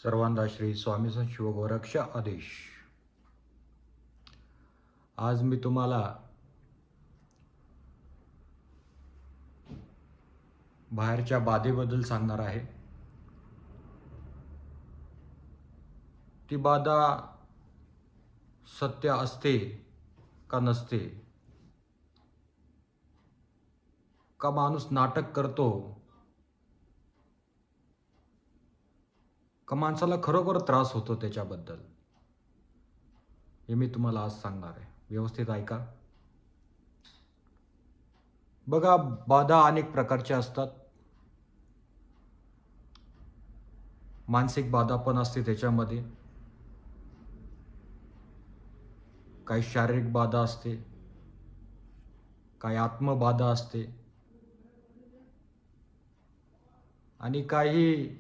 सर्वांना श्री स्वामी शिवगोरक्ष आदेश। आज मी तुम्हाला बाहेरच्या बाधेबद्दल सांगणार आहे। ती बाधा सत्य असते का नसते, का माणूस नाटक करतो, का माणसाला खरोखर त्रास होतो त्याच्याबद्दल, हे मी तुम्हाला आज सांगणार आहे। व्यवस्थित ऐका। बघा, बाधा अनेक प्रकारच्या असतात। मानसिक बाधा पण असते त्याच्यामध्ये, काही शारीरिक बाधा असते, काही आत्मबाधा असते आणि काही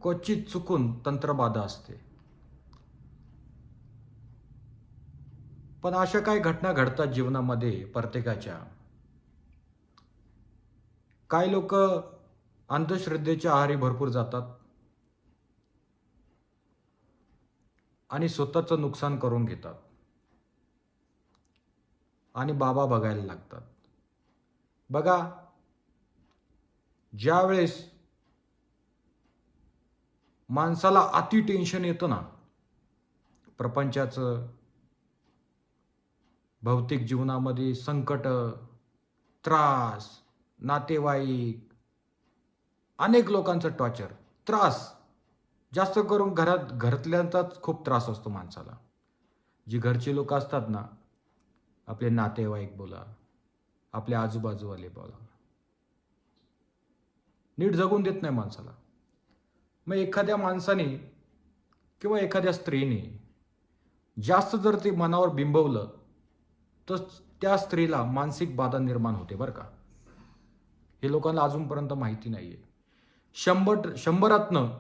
क्वचित चुकून तंत्रबाधा असते। पण अशा काही घटना घडतात जीवनामध्ये प्रत्येकाच्या। काही लोक अंधश्रद्धेच्या आहारी भरपूर जातात आणि स्वतःचं नुकसान करून घेतात आणि बाबा बघायला लागतात। बघा, ज्यावेळेस माणसाला अति टेन्शन येतं ना, प्रपंचाचं, भौतिक जीवनामध्ये संकट, त्रास, नातेवाईक, अनेक लोकांचं टॉर्चर, त्रास, जास्त करून घरातल्यांचाच खूप त्रास असतो माणसाला। जी घरची लोक असतात ना, आपले नातेवाईक बोला, आपले आजूबाजूवाले बोला, नीट जगून देत नाही माणसाला। मग एखाद्या माणसाने किंवा एखाद्या स्त्रीने जास्त जर ते मनावर बिंबवलं तर त्या स्त्रीला मानसिक बाधा निर्माण होते बरं का। हे लोकांना अजूनपर्यंत माहिती नाहीये। 100%तनं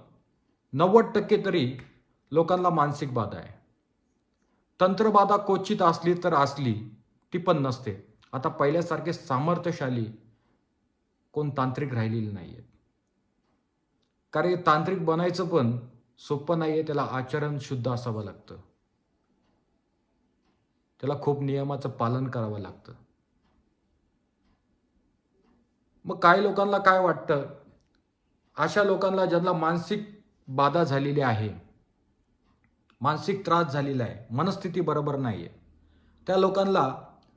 90% तरी लोकांना मानसिक बाधा आहे। तंत्रबाधा क्वचित असली तर असली, ती पण नसते। आता पहिल्यासारखे सामर्थ्यशाली कोण तांत्रिक राहिलेले नाहीये, कारण तांत्रिक बनायचं पण सोपं नाहीये। त्याला आचरण शुद्ध असावं लागतं, त्याला खूप नियमाचं पालन करावं लागतं। मग काही लोकांना काय वाटतं, अशा लोकांना ज्यांना मानसिक बाधा झालेली आहे, मानसिक त्रास झालेला आहे, मनस्थिती बरोबर नाहीये, त्या लोकांना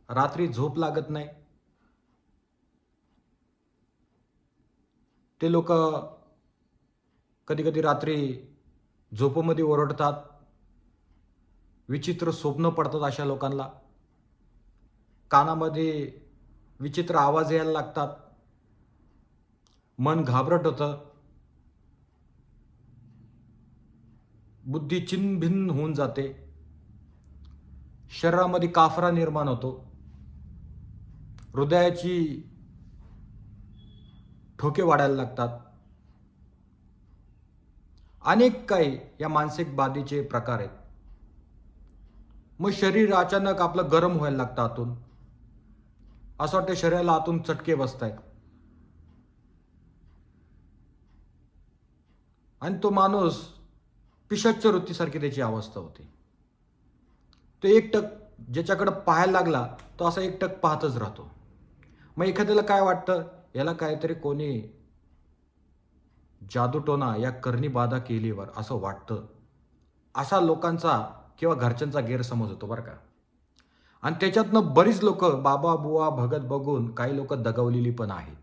रात्री झोप लागत नाही। ते लोक कधी कधी रात्री झोपेमध्ये ओरडतात, विचित्र स्वप्न पडतात। अशा लोकांना कानामध्ये विचित्र आवाज यायला लागतात, मन घाबरट होतं, बुद्धी चिन्हभिन्न होऊन जाते, शरीरामध्ये काफरा निर्माण होतो, हृदयाची ठोके वाढायला लागतात। अनेक काही या मानसिक बाधेचे प्रकार आहेत। मग शरीर अचानक आपलं गरम व्हायला लागतं आतून, असं वाटतं शरीराला आतून चटके बसतायत आणि तो माणूस पिशाच्य वृत्तीसारखी त्याची अवस्था होते। तो एकटक ज्याच्याकडे पाहायला लागला तो असा एकटक पाहतच राहतो। मग एखाद्याला काय वाटतं, याला काहीतरी कोणी जादूटोना या करणी बाधा केलीवर असं वाटतं। अशा लोकांचा किंवा घरच्यांचा गैरसमज होतो बरं का। आणि त्याच्यातनं बरीच लोक बाबा बुवा भगत बघून काही लोक दगावलेली पण आहेत,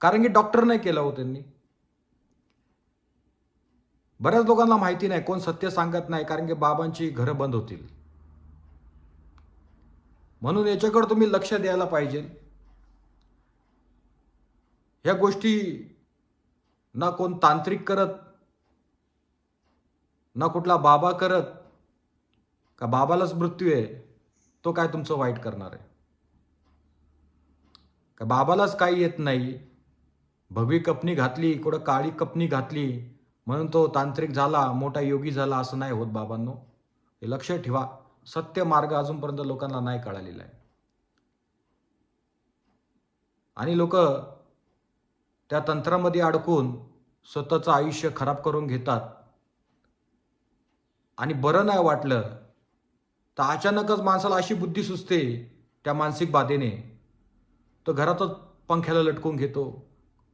कारण की डॉक्टर नाही केलं हो त्यांनी। बऱ्याच लोकांना माहिती नाही, कोण सत्य सांगत नाही, कारण की बाबांची घरं बंद होतील। म्हणून याच्याकडे तुम्ही लक्ष द्यायला पाहिजे। ह्या गोष्टी ना कोण तांत्रिक करत, ना कुठला बाबा करत, का बाबालाच मृत्यू आहे तो काय तुमचं वाईट करणार आहे, का बाबालाच काही येत नाही, भगवी कपनी घातली, कुठं काळी कपनी घातली म्हणून तो तांत्रिक झाला, मोठा योगी झाला, असं नाही होत बाबांनो। हे लक्ष ठेवा, सत्य मार्ग अजूनपर्यंत लोकांना नाही कळालेला आहे आणि लोक त्या तंत्रामध्ये अडकून स्वतःचं आयुष्य खराब करून घेतात आणि बरं नाही वाटलं तर अचानकच माणसाला अशी बुद्धी सुचते त्या मानसिक बाधेने, तो घरातच पंख्याला लटकून घेतो,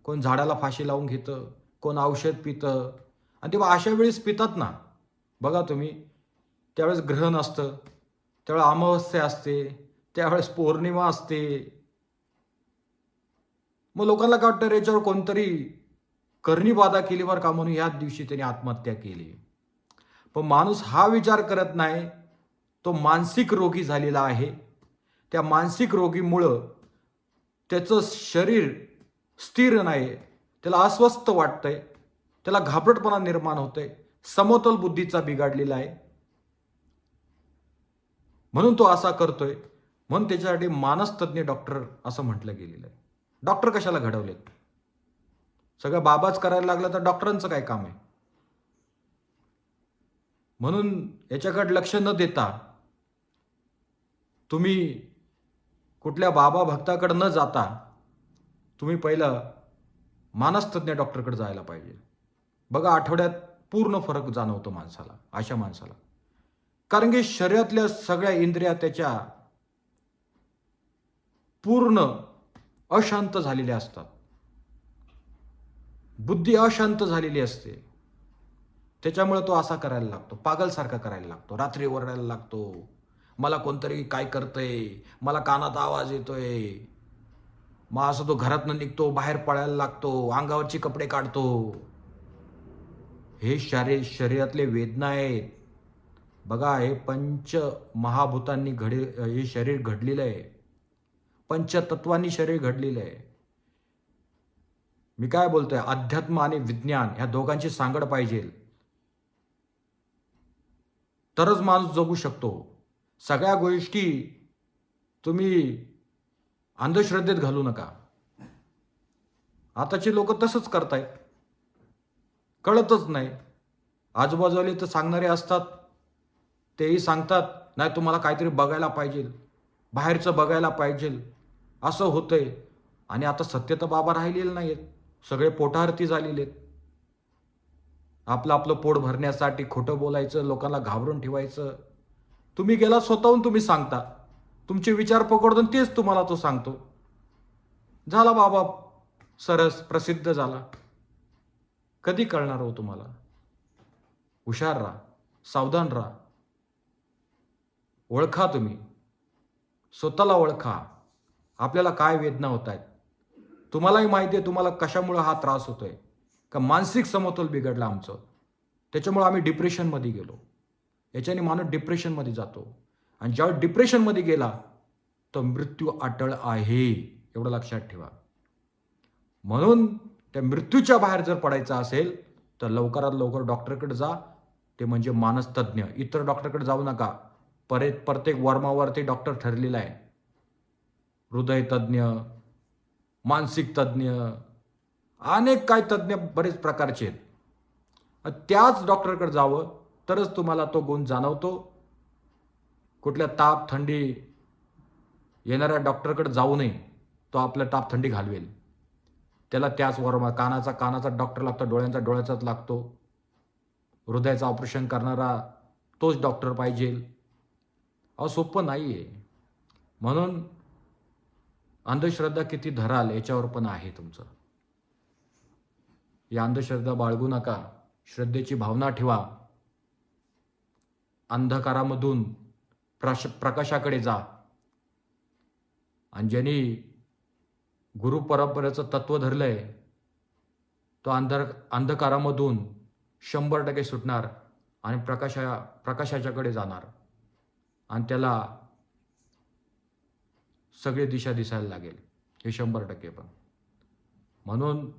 कोण झाडाला फाशी लावून घेतं, कोण औषध पितं. आणि तेव्हा अशा वेळेस पितात ना, बघा तुम्ही, त्यावेळेस ग्रहण असतं, त्यावेळेस अमावस्या असते, त्यावेळेस पौर्णिमा असते. मग लोकांना काय वाटतं, याच्यावर कोणतरी करणी बाधा केली बरं का, म्हणून ह्याच दिवशी त्यांनी आत्महत्या केली. पण माणूस हा विचार करत नाही, तो मानसिक रोगी झालेला आहे. त्या मानसिक रोगीमुळं त्याचं शरीर स्थिर नाही, त्याला अस्वस्थ वाटतंय, त्याला घाबरटपणा निर्माण होतोय, समतोल बुद्धीचा बिघडलेला आहे, म्हणून तो असा करतोय. म्हणून त्याच्यासाठी मानसतज्ञ डॉक्टर असं म्हटलं गेलेलं आहे. डॉक्टर कशाला घडवलेत? सगळं बाबाच करायला लागलं तर डॉक्टरांचं काय काम आहे? म्हणून याच्याकडे लक्ष न देता तुम्ही कुठल्या बाबा भक्ताकडे न जाता तुम्ही पहिलं मानसतज्ञ डॉक्टरकडे जायला पाहिजे. बघा, आठवड्यात पूर्ण फरक जाणवतो माणसाला, अशा माणसाला. कारण की शरीरातल्या सगळ्या इंद्रिया त्याच्या पूर्ण अशांत झालेल्या असतात, बुद्धी अशांत झालेली असते. त्याच्यामुळे तो असा करायला लागतो, पागलसारखा करायला लागतो, रात्री ओरडायला लागतो, मला कोणतरी काय करतंय, मला कानात आवाज येतोय. मग असं तो घरातनं निघतो, बाहेर पळायला लागतो, अंगावरचे कपडे काढतो. हे शरीरातले वेदना आहेत. बघा, हे पंच महाभूतांनी हे शरीर घडलेलं आहे, पंचतत्वांनी शरीर घडलेलं आहे. मी काय बोलतोय, अध्यात्म आणि विज्ञान ह्या दोघांची सांगड पाहिजे, तरच माणूस जगू शकतो. सगळ्या गोष्टी तुम्ही अंधश्रद्धेत घालू नका. आताचे लोक तसंच करतायत, कळतच नाही. आजूबाजूला तर सांगणारे असतात, तेही सांगतात, नाही तुम्हाला काहीतरी बघायला पाहिजे, बाहेरचं बघायला पाहिजे, असं होतंय. आणि आता सत्य तर बाबा राहिलेले नाहीत, सगळे पोटाहारती झालेले आहेत. आपलं पोट भरण्यासाठी खोटं बोलायचं, लोकांना घाबरून ठेवायचं. तुम्ही गेला स्वतःहून, तुम्ही सांगता, तुमचे विचार पकडून तेच तुम्हाला तो सांगतो. झाला बाबा सरस प्रसिद्ध झाला. कधी कळणार हो तुम्हाला? हुशार राहा, सावधान राहा, ओळखा, तुम्ही स्वतःला ओळखा. आपल्याला काय वेदना होत आहेत, तुम्हालाही माहिती आहे तुम्हाला कशामुळे हा त्रास होतोय का. मानसिक समतोल बिघडला आमचं, त्याच्यामुळे आम्ही डिप्रेशनमध्ये गेलो. याच्याने माणूस डिप्रेशनमध्ये जातो, आणि ज्यावेळी डिप्रेशनमध्ये गेला तर मृत्यू अटळ आहे, एवढं लक्षात ठेवा. म्हणून त्या मृत्यूच्या बाहेर जर पडायचं असेल तर लवकरात लवकर डॉक्टरकडे जा, ते म्हणजे मानसतज्ञ. इतर डॉक्टरकडे जाऊ नका. प्रत्येक वर्मावरती डॉक्टर ठरलेला आहे, हृदयतज्ञ, मानसिक तज्ज्ञ, अनेक काय तज्ज्ञ बरेच प्रकारचे आहेत. त्याच डॉक्टरकडे जावं तरच तुम्हाला तो गुण जाणवतो. कुठल्या ताप थंडी येणाऱ्या डॉक्टरकडे जाऊ नये, तो आपलं ताप थंडी घालवेल. त्याला त्याच वर्मा, कानाचा डॉक्टर लागतो, डोळ्याचाच लागतो. हृदयाचं ऑपरेशन करणारा तोच डॉक्टर पाहिजे. अहो, सोपं नाही आहे. म्हणून अंधश्रद्धा किती धराल याच्यावर पण आहे तुमचं. या अंधश्रद्धा बाळगू नका, श्रद्धेची भावना ठेवा. अंधकारामधून प्रकाशाकडे जा. आणि ज्यांनी गुरु परंपरेचं तत्व धरलंय, तो अंधकारामधून 100% सुटणार आणि प्रकाशाच्याकडे जाणार, आणि त्याला सगळी दिशा दिसायला लागेल, हे 100% पण. म्हणून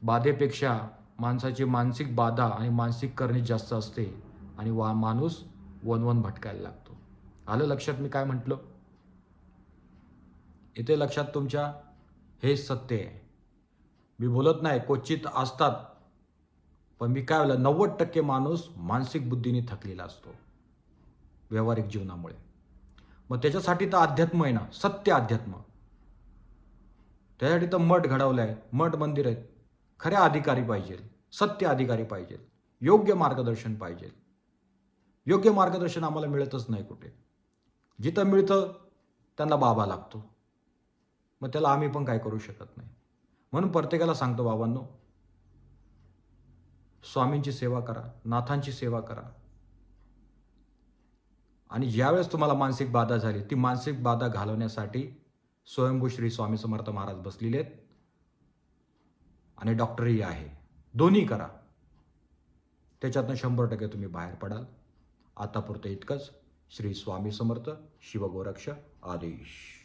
बाधेपेक्षा माणसाची मानसिक बाधा आणि मानसिक करणी जास्त असते, आणि माणूस वनवन भटकायला लागतो. आलं लक्षात मी काय म्हटलं? इथे लक्षात तुमच्या, हे सत्य आहे. मी बोलत नाही, क्वचित असतात, पण मी काय बोललं, 90% माणूस मानसिक बुद्धीने थकलेला असतो व्यावहारिक जीवनामुळे. मग त्याच्यासाठी तर अध्यात्म आहे ना, सत्य अध्यात्म. त्यासाठी तर मठ घडवलं आहे, मठ मंदिर आहेत. खऱ्या अधिकारी पाहिजे, सत्य अधिकारी पाहिजे, योग्य मार्गदर्शन पाहिजे. योग्य मार्गदर्शन आम्हाला मिळतच नाही कुठे. जिथं मिळतं त्यांना बाबा लागतो. मग त्याला आम्ही पण काय करू शकत नाही. म्हणून प्रत्येकाला सांगतो बाबांनो, स्वामींची सेवा करा, नाथांची सेवा करा. आणि ज्यावेळेस तुम्हाला मानसिक बाधा झाली, ती मानसिक बाधा घालवण्यासाठी स्वयंभू श्री स्वामी समर्थ महाराज बसलेले आहेत आणि डॉक्टरही आहे. दोन्ही करा, त्याच्यातनं 100% तुम्ही बाहेर पडाल. आतापुरतं इतकंच. श्री स्वामी समर्थ. शिवगोरक्ष आदेश.